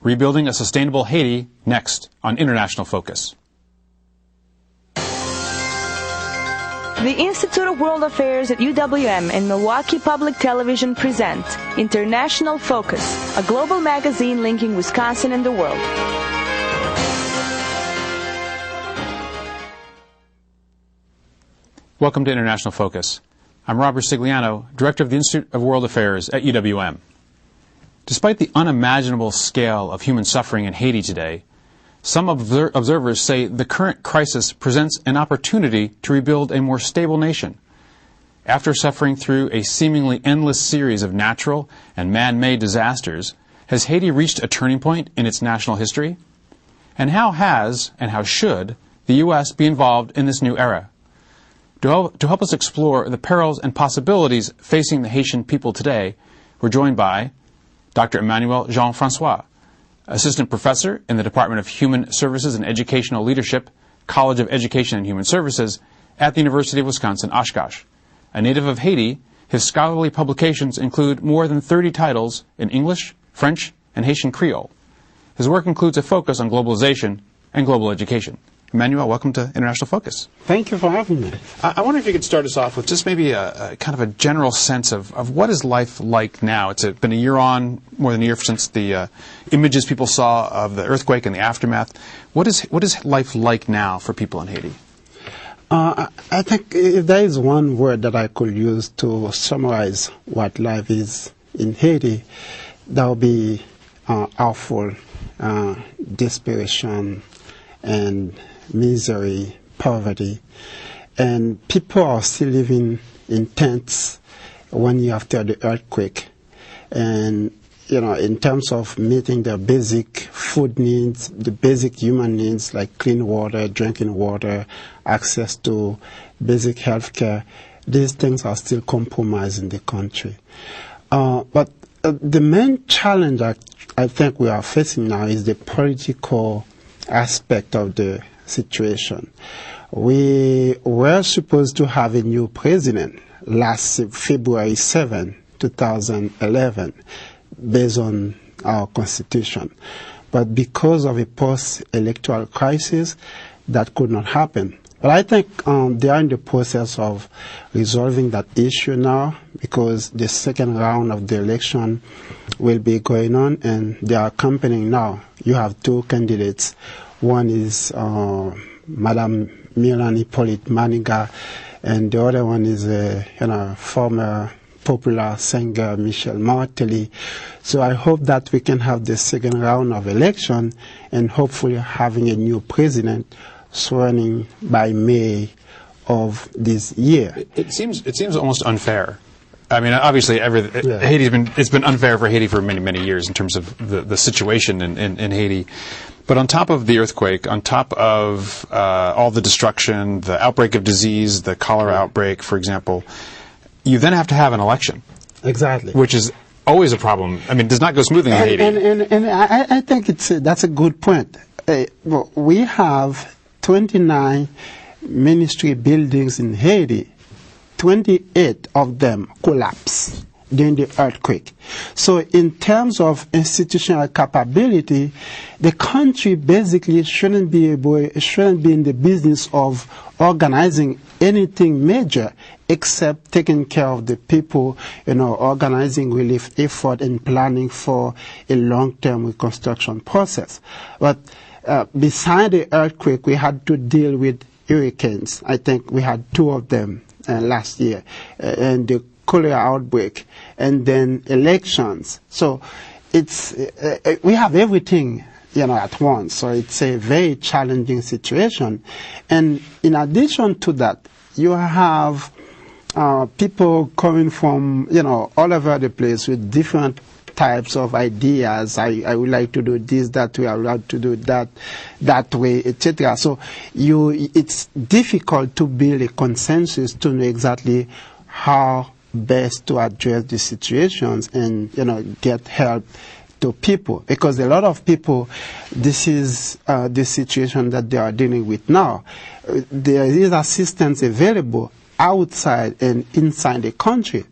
Rebuilding a Sustainable Haiti, next on International Focus. The Institute of World Affairs at UWM and Milwaukee Public Television present International Focus, a global magazine linking Wisconsin and the world. Welcome to International Focus. I'm Robert Sigliano, Director of the Institute of World Affairs at UWM. Despite the unimaginable scale of human suffering in Haiti today, some observers say the current crisis presents an opportunity to rebuild a more stable nation. After suffering through a seemingly endless series of natural and man-made disasters, has Haiti reached a turning point in its national history? And how has, and how should, the U.S. be involved in this new era? To help us explore the perils and possibilities facing the Haitian people today, we're joined by Dr. Emmanuel Jean Francois, Assistant Professor in the Department of Human Services and Educational Leadership, College of Education and Human Services at the University of Wisconsin, Oshkosh. A native of Haiti, his scholarly publications include more than 30 titles in English, French, and Haitian Creole. His work includes a focus on globalization and global education. Emmanuel, welcome to International Focus. Thank you for having me. I wonder if you could start us off with just maybe a kind of a general sense of what is life like now. It's been a year on, more than a year since the images people saw of the earthquake and the aftermath. What is life like now for people in Haiti? I think if there is one word that I could use to summarize what life is in Haiti, that would be awful, desperation, and misery, poverty, and people are still living in tents 1 year after the earthquake. And, in terms of meeting their basic food needs, the basic human needs like clean water, drinking water, access to basic health care, these things are still compromised in the country. But the main challenge I think we are facing now is the political aspect of the situation. We were supposed to have a new president last February 7, 2011, based on our constitution. But because of a post-electoral crisis, that could not happen. But I think they are in the process of resolving that issue now, because the second round of the election will be going on, and they are campaigning now. You have two candidates. One is Madame Mylène Hippolyte Maniga, and the other one is former popular singer Michel Martelly. So I hope that we can have the second round of election and hopefully having a new president sworn in by May of this year. It seems almost unfair. I mean, obviously, it's been unfair for Haiti for many, many years in terms of the situation in Haiti. But on top of the earthquake, on top of all the destruction, the outbreak of disease, the cholera outbreak, for example, you then have to have an election. Exactly. Which is always a problem. I mean, it does not go smoothly in Haiti. And I think that's a good point. We have 29 ministry buildings in Haiti. 28 of them collapsed during the earthquake. So in terms of institutional capability, the country basically shouldn't be in the business of organizing anything major except taking care of the people, organizing relief effort and planning for a long-term reconstruction process. But beside the earthquake, we had to deal with hurricanes. I think we had 2 of them last year, and the cholera outbreak, and then elections. So it's we have everything at once. So it's a very challenging situation. And in addition to that, you have people coming from all over the place with different types of ideas. I would like to do this, that way. I would like to do that way, etc. So it's difficult to build a consensus to know exactly how best to address the situations and get help to people, because a lot of people, this is the situation that they are dealing with now. There is assistance available outside and inside the country,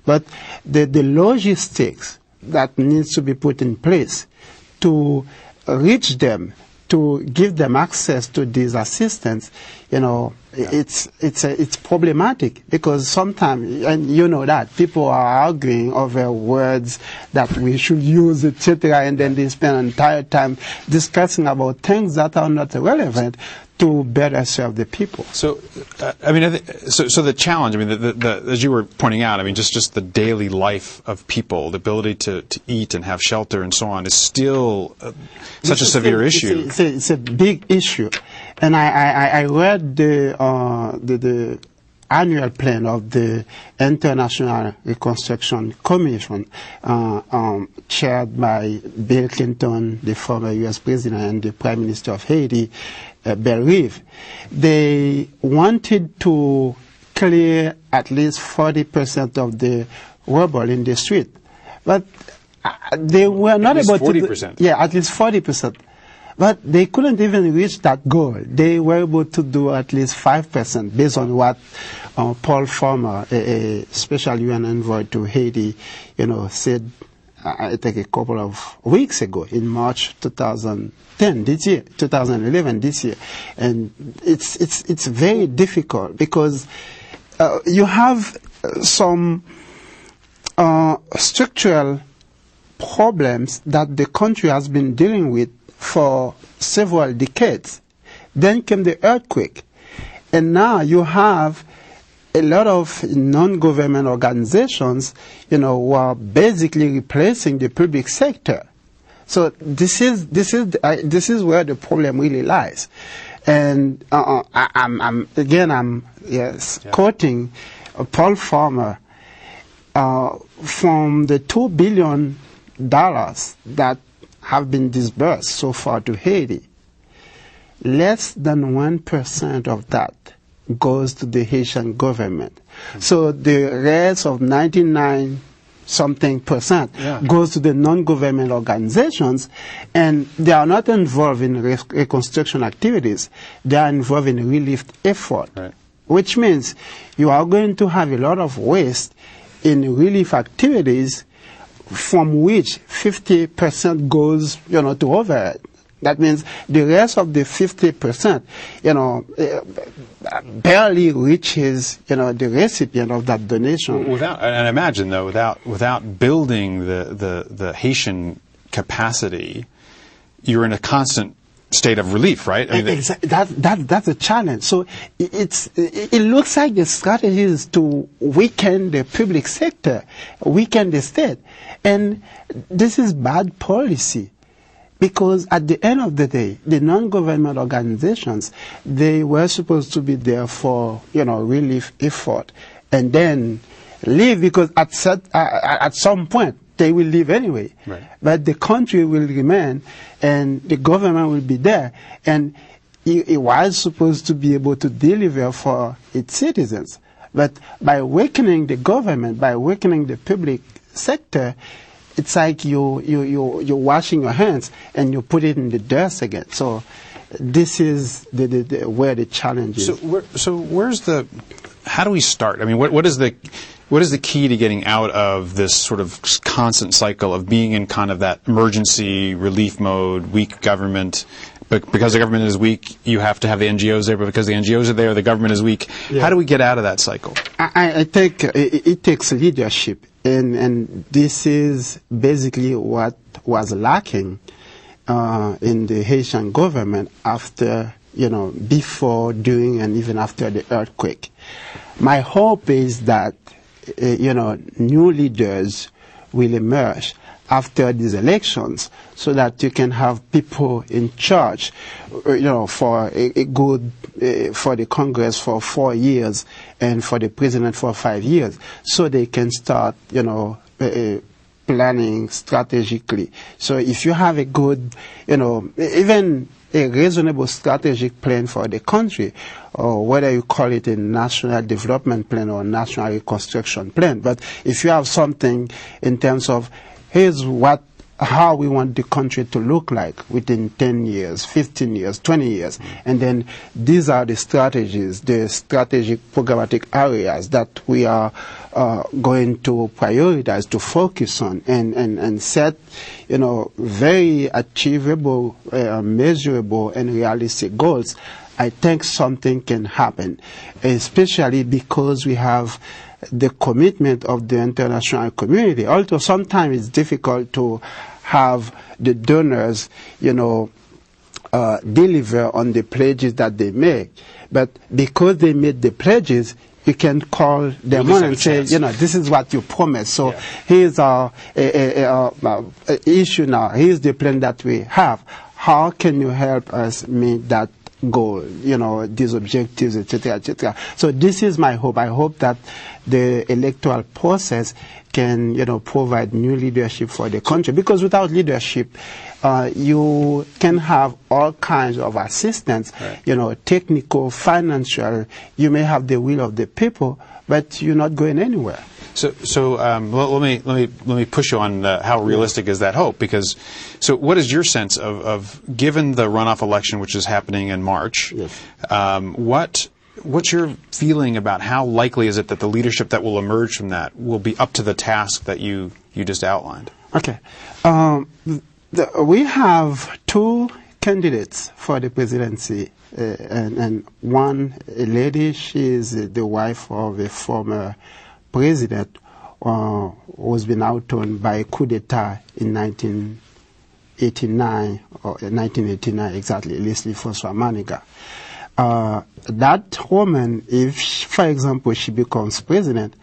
but the logistics that needs to be put in place to reach them, to give them access to these assistance, it's problematic, because sometimes, and you know that, people are arguing over words that we should use, etc., and then they spend an entire time discussing about things that are not relevant to better serve the people. So, so the challenge, as you were pointing out, just the daily life of people, the ability to eat and have shelter and so on, is still such a severe issue. It's a big issue, and I read the annual plan of the International Reconstruction Commission, chaired by Bill Clinton, the former U.S. president, and the Prime Minister of Haiti, Bellerive. They wanted to clear at least 40% of the rubble in the street, but they were not able to. 40%. Yeah, at least 40%. But they couldn't even reach that goal. They were able to do at least 5%, based on what Paul Farmer, a special UN envoy to Haiti, said, I think a couple of weeks ago, in March 2011 this year. And it's very difficult, because you have some structural problems that the country has been dealing with for several decades. Then came the earthquake, and now you have a lot of non-government organizations, who are basically replacing the public sector. So this is where the problem really lies. And I'm quoting Paul Farmer, from the $2 billion that have been disbursed so far to Haiti, less than 1% of that goes to the Haitian government. So the rest of 99% goes to the non-government organizations, and they are not involved in reconstruction activities. They are involved in relief effort, which means you are going to have a lot of waste in relief activities, from which 50% goes, to overhead. That means the rest of the 50%, barely reaches, the recipient of that donation. And I imagine, though, without building the Haitian capacity, you're in a constant state of relief, right? That's a challenge. So it looks like the strategy is to weaken the public sector, weaken the state, and this is bad policy, because at the end of the day, the non-government organizations, they were supposed to be there for relief effort, and then leave, because at some point they will leave anyway. Right. But the country will remain, and the government will be there, and it was supposed to be able to deliver for its citizens. But by weakening the government, by weakening the public sector, it's like you're washing your hands and you put it in the dust again. So this is where the challenge is. So how do we start? What is the key to getting out of this sort of constant cycle of being in kind of that emergency relief mode, weak government? But because the government is weak, you have to have the NGOs there, but because the NGOs are there, the government is weak. Yeah. How do we get out of that cycle? I think it takes leadership, and this is basically what was lacking in the Haitian government after, before, during, and even after the earthquake. My hope is that, new leaders will emerge after these elections, so that you can have people in charge, for a good, for the Congress for 4 years, and for the president for 5 years, so they can start, planning strategically. So if you have a good, even a reasonable strategic plan for the country, or whether you call it a national development plan or national reconstruction plan, but if you have something in terms of, here's what how we want the country to look like within 10 years, 15 years, 20 years. And then these are the strategies, the strategic programmatic areas that we are going to prioritize, to focus on, and set, very achievable, measurable, and realistic goals. I think something can happen, especially because we have the commitment of the international community. Although sometimes it's difficult to have the donors, deliver on the pledges that they make. But because they made the pledges, you can call them on and say, this is what you promised. So here's our issue now. Here's the plan that we have. How can you help us meet that goal, these objectives, etc., etc. So this is my hope. I hope that the electoral process can, provide new leadership for the country. Because without leadership, you can have all kinds of assistance, technical, financial. You may have the will of the people, but you're not going anywhere. So let me push you on how realistic is that hope? Because what is your sense of given the runoff election, which is happening in March? Yes. What's your feeling about how likely is it that the leadership that will emerge from that will be up to the task that you just outlined? Okay, we have two candidates for the presidency, and one, a lady. She is the wife of a former president who's been outturned by a coup d'etat in 1989 exactly, Leslie Francois Maniga. That woman, if, for example, she becomes president,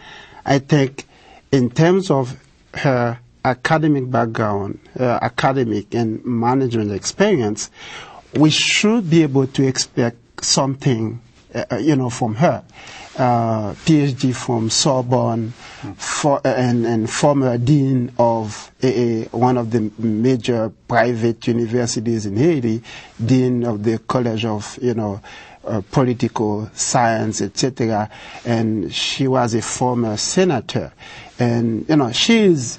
I think in terms of her academic background, academic and management experience, we should be able to expect something, from her. PhD from Sorbonne, and former dean of one of the major private universities in Haiti, dean of the College of, political science, etc. And she was a former senator. And, she is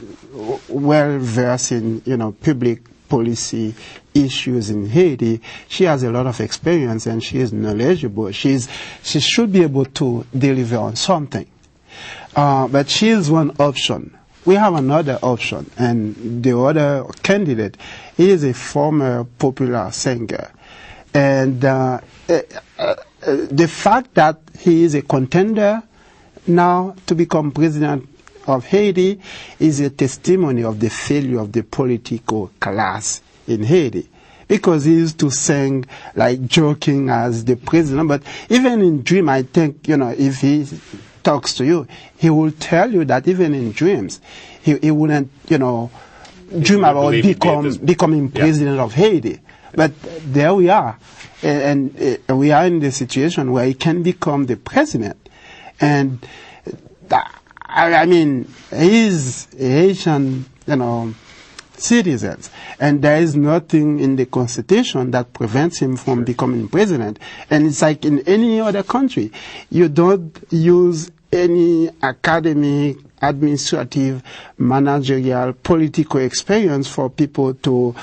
well versed in, public policy issues in Haiti. She has a lot of experience and she is knowledgeable. She should be able to deliver on something. But she is one option. We have another option, and the other candidate is a former popular singer. And the fact that he is a contender now to become president of Haiti is a testimony of the failure of the political class in Haiti, because he used to sing like joking as the president. But even in dream, I think, if he talks to you, he will tell you that even in dreams, he wouldn't, dream about becoming president of Haiti. But there we are, and we are in the situation where he can become the president. And I mean, he's Haitian, citizens, and there is nothing in the constitution that prevents him from becoming president. And it's like in any other country, you don't use any academic, administrative, managerial, political experience for people to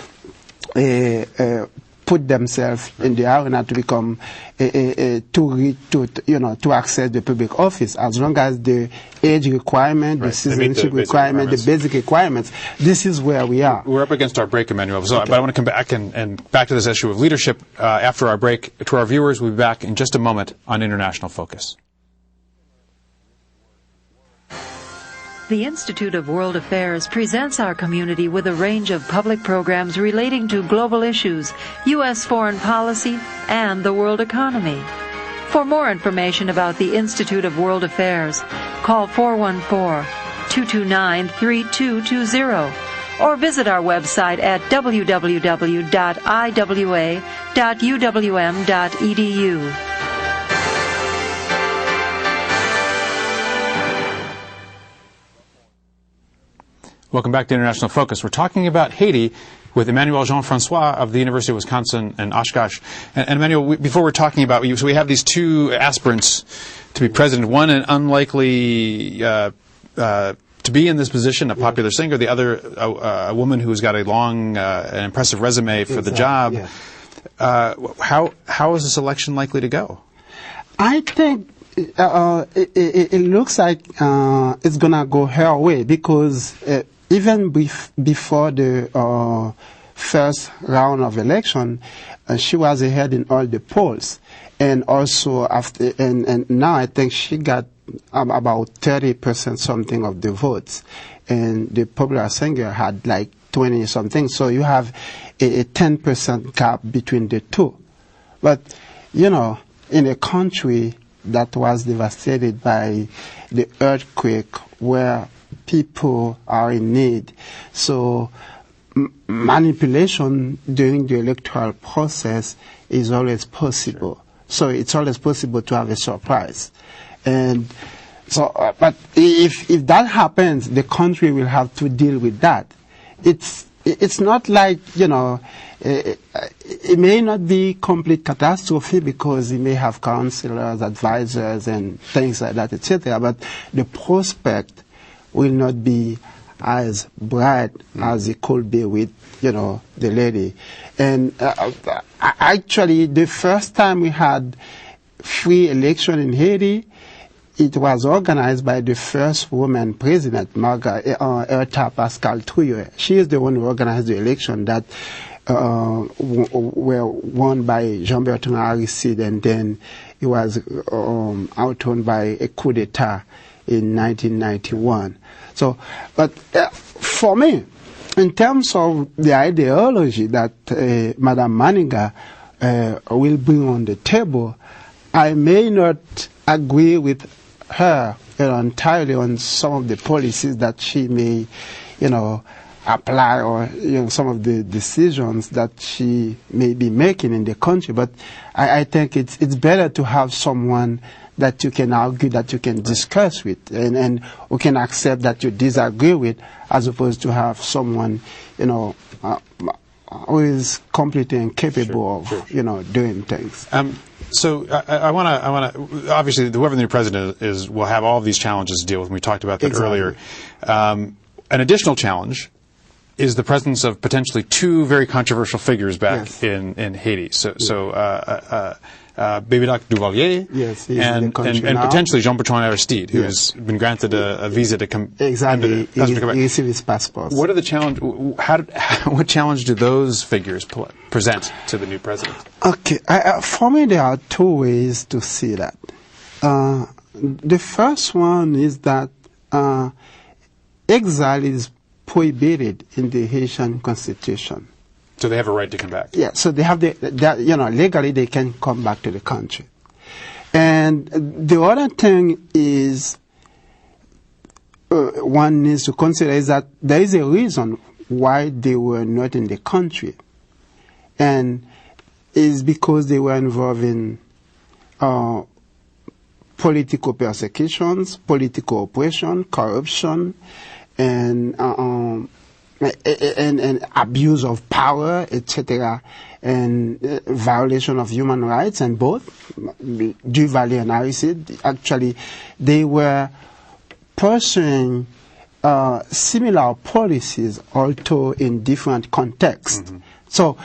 put themselves in the arena to become to access the public office. As long as the age requirement, the citizenship requirement, the basic requirements, this is where we are. We're up against our break, Emmanuel. So, but I want to come back and back to this issue of leadership after our break. To our viewers, we'll be back in just a moment on International Focus. The Institute of World Affairs presents our community with a range of public programs relating to global issues, U.S. foreign policy, and the world economy. For more information about the Institute of World Affairs, call 414-229-3220 or visit our website at www.iwa.uwm.edu. Welcome back to International Focus. We're talking about Haiti with Emmanuel Jean Francois of the University of Wisconsin and Oshkosh. And Emmanuel, before we're talking about you, so we have these two aspirants to be president. One, an unlikely to to be in this position, a popular singer, the other a woman who's got a long and impressive resume for the job. Yeah. How is this election likely to go? I think it looks like it's going to go her way, because even before the first round of election, she was ahead in all the polls. And also after, and now I think she got about 30% something of the votes. And the popular singer had like 20 something. So you have a 10% gap between the two. But, you know, in a country that was devastated by the earthquake, where people are in need, so manipulation during the electoral process is always possible. Sure. So it's always possible to have a surprise. And so, but if that happens, the country will have to deal with that. It's not like, you know, it may not be complete catastrophe, because it may have counselors, advisors, and things like that, etc. But the prospect will not be as bright as it could be with, you know, the lady. And actually, the first time we had free election in Haiti, it was organized by the first woman president, Margaret Pascal Trouillet. She is the one who organized the election that were won by Jean-Bertrand Aristide, and then it was outrun by a coup d'etat in 1991. So, but for me, in terms of the ideology that Madame Maninga will bring on the table, I may not agree with her entirely on some of the policies that she may, you know, apply, or, you know, some of the decisions that she may be making in the country. But I think it's better to have someone that you can argue, that you can discuss with, and who can accept that you disagree with, as opposed to have someone, you know, who is completely incapable of, you know, doing things. So I want to. Obviously, whoever the new president is will have all of these challenges to deal with. And we talked about that earlier. An additional challenge is the presence of potentially two very controversial figures back in Haiti. Baby Doc Duvalier, and potentially Jean-Bertrand Aristide, who has been granted a visa to come. Exactly, he received his passport. What are the challenge? What challenge do those figures present to the new president? Okay, for me there are two ways to see that. The first one is that exile is prohibited in the Haitian constitution. So they have a right to come back. Yeah, so they have you know, legally they can come back to the country. And the other thing is, one needs to consider, is that there is a reason why they were not in the country. And it's because they were involved in political persecutions, political oppression, corruption, and abuse of power, etc., and violation of human rights. And both Duvalier and Aristide, actually, they were pursuing similar policies, although in different contexts. Mm-hmm. So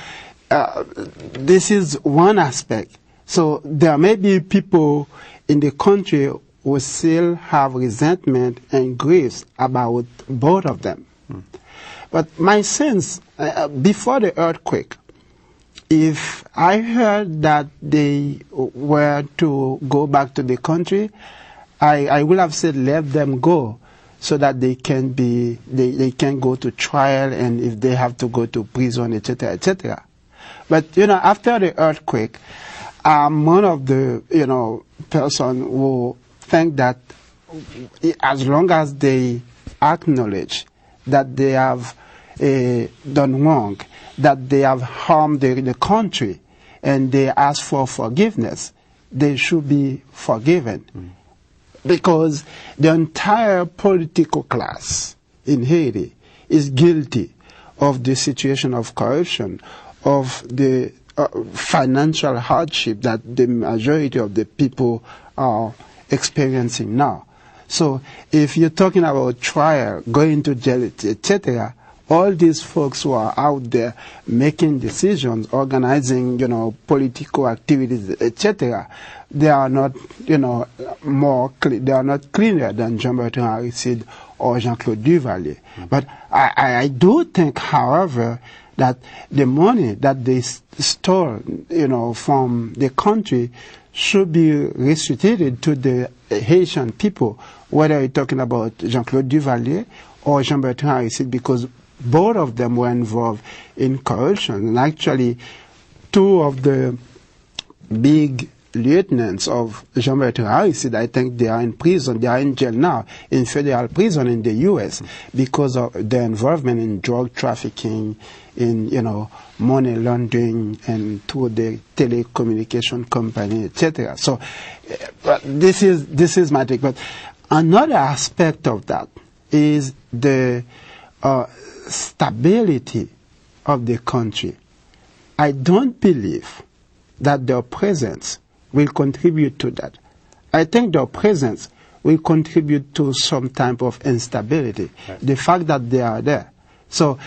this is one aspect. So there may be people in the country who still have resentment and griefs about both of them. Mm. But my sense, before the earthquake, if I heard that they were to go back to the country, I would have said let them go, so that they can go to trial, and if they have to go to prison, etc., etc. But, you know, after the earthquake, I'm one of the, you know, person who think that as long as they acknowledge that they have done wrong, that they have harmed the country, and they ask for forgiveness, they should be forgiven. Mm. Because the entire political class in Haiti is guilty of the situation of corruption, of the financial hardship that the majority of the people are experiencing now. So if you're talking about trial, going to jail, etc., all these folks who are out there making decisions, organizing, political activities, etc., they are not, they are not cleaner than Jean-Bertrand Aristide or Jean-Claude Duvalier. But I do think, however, that the money that they stole, from the country should be restituted to the Haitian people, whether you're talking about Jean-Claude Duvalier or Jean-Bertrand Aristide, because both of them were involved in corruption. And actually, two of the big lieutenants of Jean-Bertrand Aristide, I think they are in prison. They are in jail now, in federal prison in the U.S. because of their involvement in drug trafficking, in, money laundering, and through the telecommunication company, etc. So, this is my take. But another aspect of that is the stability of the country. I don't believe that their presence will contribute to that. I think their presence will contribute to some type of instability. Right. The fact that they are there. So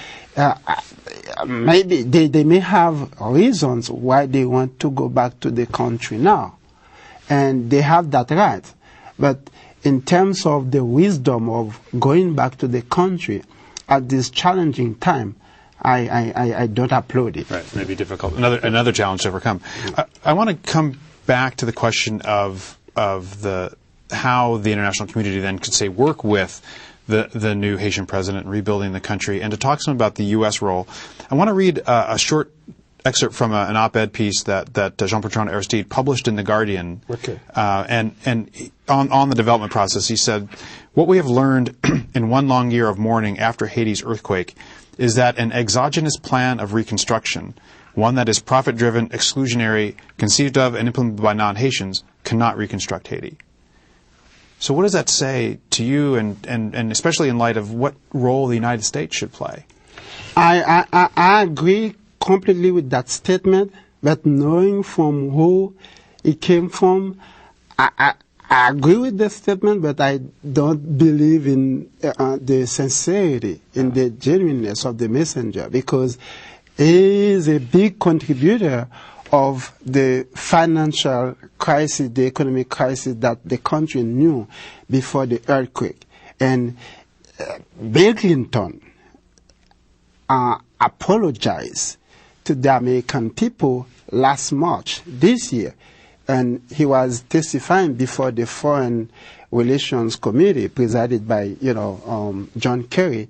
maybe they may have reasons why they want to go back to the country now. And they have that right. But in terms of the wisdom of going back to the country at this challenging time, I don't applaud it. Right, maybe difficult. Another challenge to overcome. I want to come back to the question of how the international community then could say work with the new Haitian president in rebuilding the country, and to talk some about the U.S. role. I want to read a short excerpt from an op-ed piece that Jean-Bertrand Aristide published in The Guardian. Okay. And on the development process, he said, "What we have learned in one long year of mourning after Haiti's earthquake is that an exogenous plan of reconstruction, one that is profit-driven, exclusionary, conceived of and implemented by non-Haitians, cannot reconstruct Haiti." So what does that say to you, and especially in light of what role the United States should play? I agree completely with that statement, but knowing from who it came from, I agree with the statement, but I don't believe in the sincerity, in the genuineness of the messenger, because he is a big contributor of the financial crisis, the economic crisis that the country knew before the earthquake. And Bill Clinton apologized to the American people last March this year, and he was testifying before the Foreign Relations Committee presided by John Kerry,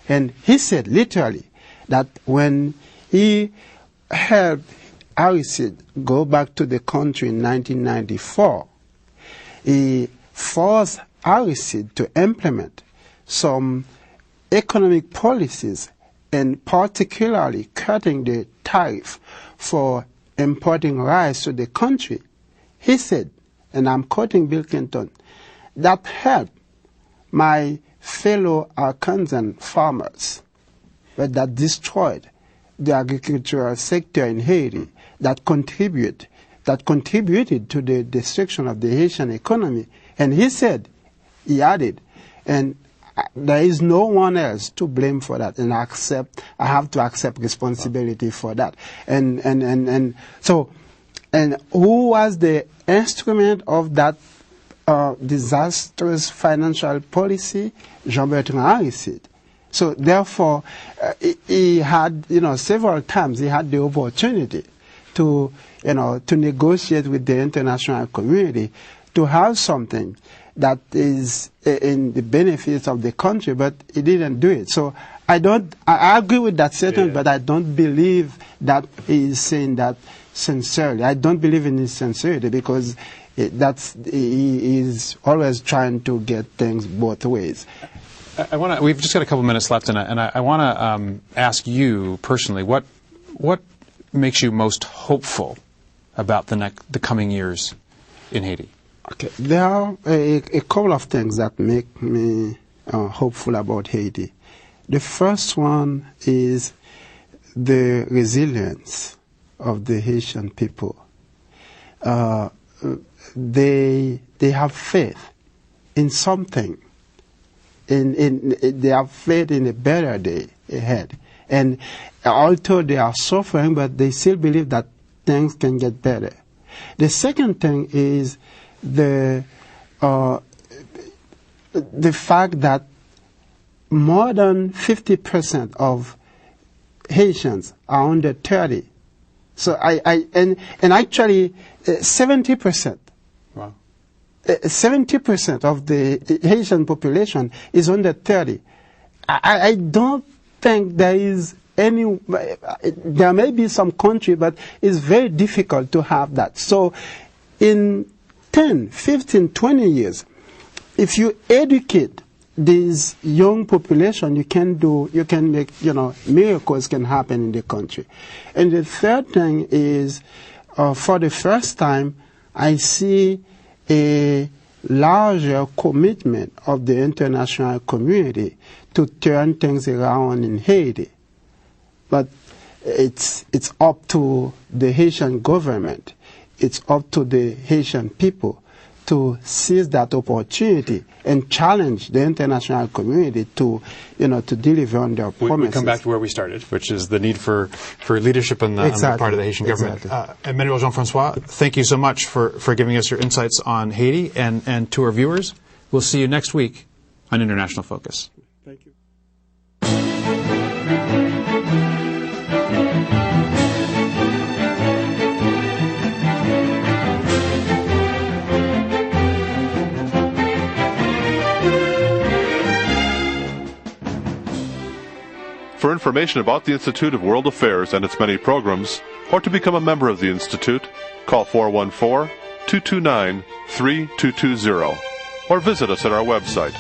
and he said literally that when he helped Aristide go back to the country in 1994, he forced Aristide to implement some economic policies, and particularly cutting the tariff for importing rice to the country. He said, and I'm quoting Bill Clinton, that helped my fellow Arkansan farmers, but that destroyed the agricultural sector in Haiti, that contributed to the destruction of the Haitian economy. And he said, he added, and there is no one else to blame for that, and I have to accept responsibility for that. And who was the instrument of that disastrous financial policy? Jean-Bertrand Aristide. So therefore, he had, several times he had the opportunity to negotiate with the international community to have something that is in the benefits of the country, but he didn't do it. So I agree with that statement, but I don't believe that he is saying that sincerely. I don't believe in his sincerity, because he is always trying to get things both ways. We've just got a couple minutes left, and I want to ask you personally, what makes you most hopeful about the coming years in Haiti? Okay, there are a couple of things that make me hopeful about Haiti. The first one is the resilience of the Haitian people. They have faith in something. They have faith in a better day ahead. And although they are suffering, but they still believe that things can get better. The second thing is the fact that more than 50% of Haitians are under 30. So and actually 70%. Wow. 70% of the Haitian population is under 30. I don't think there is any. There may be some country, but it's very difficult to have that. So in 10, 15, 20 years, if you educate this young population, you can make, miracles can happen in the country. And the third thing is, for the first time, I see a larger commitment of the international community to turn things around in Haiti. But it's up to the Haitian government, it's up to the Haitian people to seize that opportunity and challenge the international community to deliver on their promises. We come back to where we started, which is the need for leadership on the part of the Haitian government. Emmanuel Jean Francois, thank you so much for giving us your insights on Haiti, and to our viewers, we'll see you next week on International Focus. Thank you. For information about the Institute of World Affairs and its many programs, or to become a member of the Institute, call 414-229-3220 or visit us at our website,